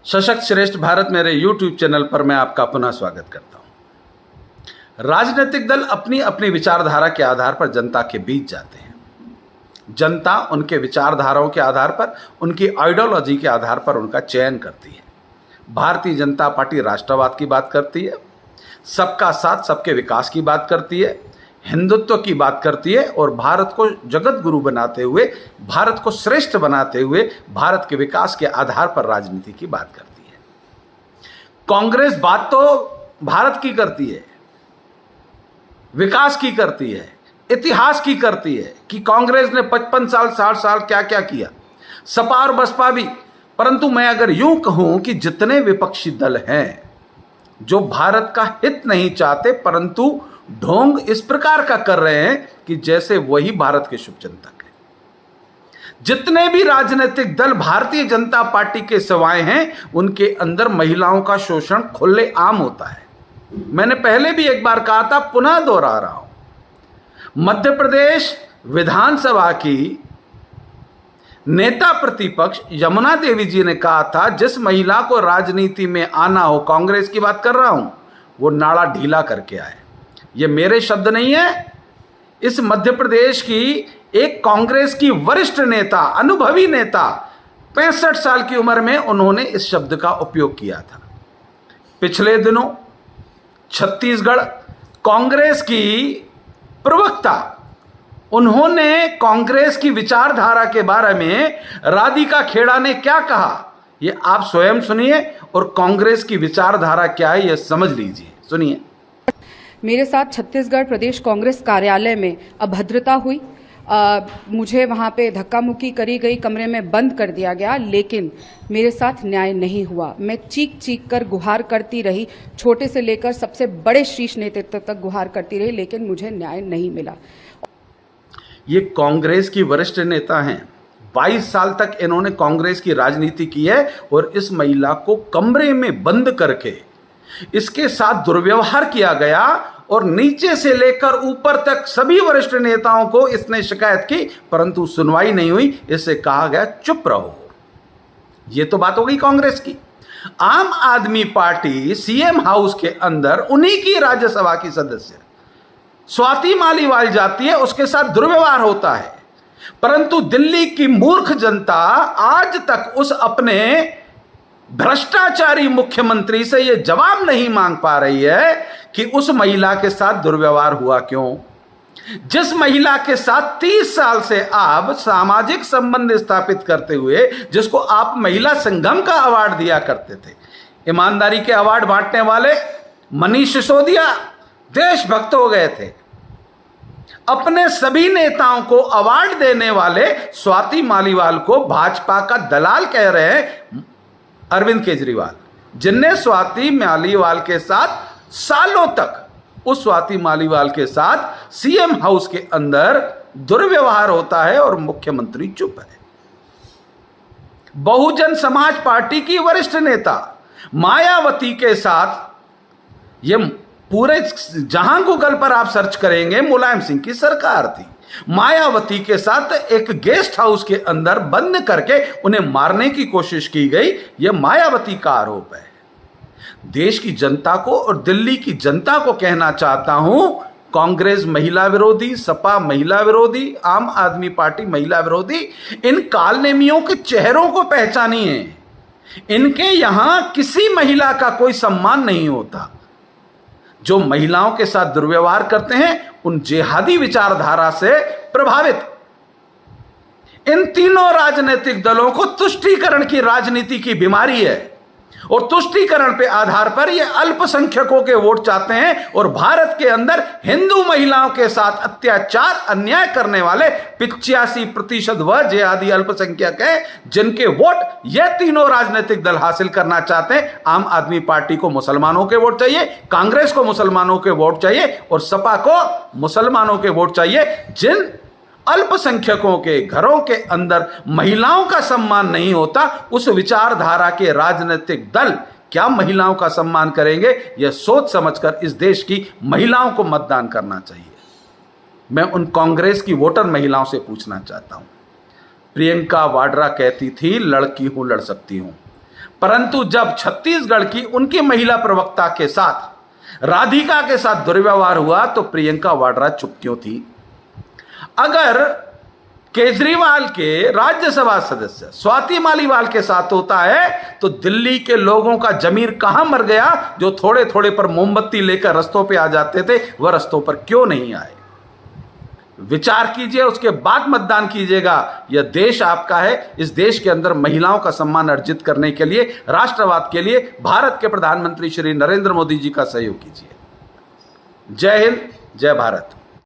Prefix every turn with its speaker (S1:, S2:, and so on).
S1: सशक्त श्रेष्ठ भारत मेरे YouTube चैनल पर मैं आपका पुनः स्वागत करता हूं। राजनीतिक दल अपनी अपनी विचारधारा के आधार पर जनता के बीच जाते हैं। जनता उनके विचारधाराओं के आधार पर, उनकी आइडियोलॉजी के आधार पर उनका चयन करती है। भारतीय जनता पार्टी राष्ट्रवाद की बात करती है, सबका साथ सबके विकास की बात करती है, हिंदुत्व की बात करती है और भारत को जगत गुरु बनाते हुए, भारत को श्रेष्ठ बनाते हुए भारत के विकास के आधार पर राजनीति की बात करती है। कांग्रेस बात तो भारत की करती है, विकास की करती है, इतिहास की करती है कि कांग्रेस ने 55 साल 60 साल क्या क्या किया, सपा और बसपा भी। परंतु मैं अगर यूं कहूं कि जितने विपक्षी दल हैं जो भारत का हित नहीं चाहते परंतु ढोंग इस प्रकार का कर रहे हैं कि जैसे वही भारत के शुभचिंतक हैं। जितने भी राजनीतिक दल भारतीय जनता पार्टी के सिवाय हैं उनके अंदर महिलाओं का शोषण खुले आम होता है। मैंने पहले भी एक बार कहा था, पुनः दोहरा रहा हूं। मध्य प्रदेश विधानसभा की नेता प्रतिपक्ष यमुना देवी जी ने कहा था, जिस महिला को राजनीति में आना हो, कांग्रेस की बात कर रहा हूं, वो नाड़ा ढीला करके आए। ये मेरे शब्द नहीं है, इस मध्य प्रदेश की एक कांग्रेस की वरिष्ठ नेता, अनुभवी नेता, 65 साल की उम्र में उन्होंने इस शब्द का उपयोग किया था। पिछले दिनों छत्तीसगढ़ कांग्रेस की प्रवक्ता, उन्होंने कांग्रेस की विचारधारा के बारे में राधिका खेड़ा ने क्या कहा, ये आप स्वयं सुनिए और कांग्रेस की विचारधारा क्या है यह समझ लीजिए। सुनिए।
S2: मेरे साथ छत्तीसगढ़ प्रदेश कांग्रेस कार्यालय में अभद्रता हुई। मुझे वहाँ पे धक्का मुक्की करी गई, कमरे में बंद कर दिया गया, लेकिन मेरे साथ न्याय नहीं हुआ। मैं चीख चीख कर गुहार करती रही, छोटे से लेकर सबसे बड़े शीर्ष नेतृत्व तक गुहार करती रही, लेकिन मुझे न्याय नहीं मिला।
S1: ये कांग्रेस की वरिष्ठ नेता हैं, 22 साल तक इन्होंने कांग्रेस की राजनीति की है और इस महिला को कमरे में बंद करके इसके साथ दुर्व्यवहार किया गया और नीचे से लेकर ऊपर तक सभी वरिष्ठ नेताओं को इसने शिकायत की, परंतु सुनवाई नहीं हुई। इससे कहा गया चुप रहो। यह तो बात हो गई कांग्रेस की। आम आदमी पार्टी सीएम हाउस के अंदर उन्हीं की राज्यसभा की सदस्य स्वाति मालीवाल जाती है, उसके साथ दुर्व्यवहार होता है, परंतु दिल्ली की मूर्ख जनता आज तक उस अपने भ्रष्टाचारी मुख्यमंत्री से यह जवाब नहीं मांग पा रही है कि उस महिला के साथ दुर्व्यवहार हुआ क्यों। जिस महिला के साथ 30 साल से आप सामाजिक संबंध स्थापित करते हुए, जिसको आप महिला संगम का अवार्ड दिया करते थे, ईमानदारी के अवार्ड बांटने वाले मनीष सिसोदिया देशभक्त हो गए थे। अपने सभी नेताओं को अवार्ड देने वाले स्वाति मालीवाल को भाजपा का दलाल कह रहे हैं अरविंद केजरीवाल, जिनने स्वाति मालीवाल के साथ सालों तक उस स्वाति मालीवाल के साथ सीएम हाउस के अंदर दुर्व्यवहार होता है और मुख्यमंत्री चुप है। बहुजन समाज पार्टी की वरिष्ठ नेता मायावती के साथ, ये पूरे जहां गूगल पर आप सर्च करेंगे, मुलायम सिंह की सरकार थी, मायावती के साथ एक गेस्ट हाउस के अंदर बंद करके उन्हें मारने की कोशिश की गई। यह मायावती का आरोप है। देश की जनता को और दिल्ली की जनता को कहना चाहता हूं, कांग्रेस महिला विरोधी, सपा महिला विरोधी, आम आदमी पार्टी महिला विरोधी, इन कालनेमियों के चेहरों को पहचानिए। इनके यहां किसी महिला का कोई सम्मान नहीं होता। जो महिलाओं के साथ दुर्व्यवहार करते हैं उन जिहादी विचारधारा से प्रभावित इन तीनों राजनीतिक दलों को तुष्टीकरण की राजनीति की बीमारी है और तुष्टीकरण के आधार पर ये अल्पसंख्यकों के वोट चाहते हैं और भारत के अंदर हिंदू महिलाओं के साथ अत्याचार अन्याय करने वाले 85% वह जिहादी अल्पसंख्यक हैं जिनके वोट ये तीनों राजनीतिक दल हासिल करना चाहते हैं। आम आदमी पार्टी को मुसलमानों के वोट चाहिए, कांग्रेस को मुसलमानों के वोट चाहिए और सपा को मुसलमानों के वोट चाहिए। जिन अल्पसंख्यकों के घरों के अंदर महिलाओं का सम्मान नहीं होता, उस विचारधारा के राजनीतिक दल क्या महिलाओं का सम्मान करेंगे? यह सोच समझकर इस देश की महिलाओं को मतदान करना चाहिए। मैं उन कांग्रेस की वोटर महिलाओं से पूछना चाहता हूं। प्रियंका वाड्रा कहती थी, लड़की हूं लड़ सकती हूं। परंतु जब छत्तीसगढ़ की उनकी महिला प्रवक्ता के साथ राधिका के साथ दुर्व्यवहार हुआ तो प्रियंका वाड्रा चुप क्यों थी? अगर केजरीवाल के राज्यसभा सदस्य स्वाति मालीवाल के साथ होता है तो दिल्ली के लोगों का जमीर कहां मर गया? जो थोड़े थोड़े पर मोमबत्ती लेकर रस्तों पे आ जाते थे, वह रस्तों पर क्यों नहीं आए? विचार कीजिए, उसके बाद मतदान कीजिएगा। यह देश आपका है। इस देश के अंदर महिलाओं का सम्मान अर्जित करने के लिए, राष्ट्रवाद के लिए भारत के प्रधानमंत्री श्री नरेंद्र मोदी जी का सहयोग कीजिए। जय हिंद, जय भारत।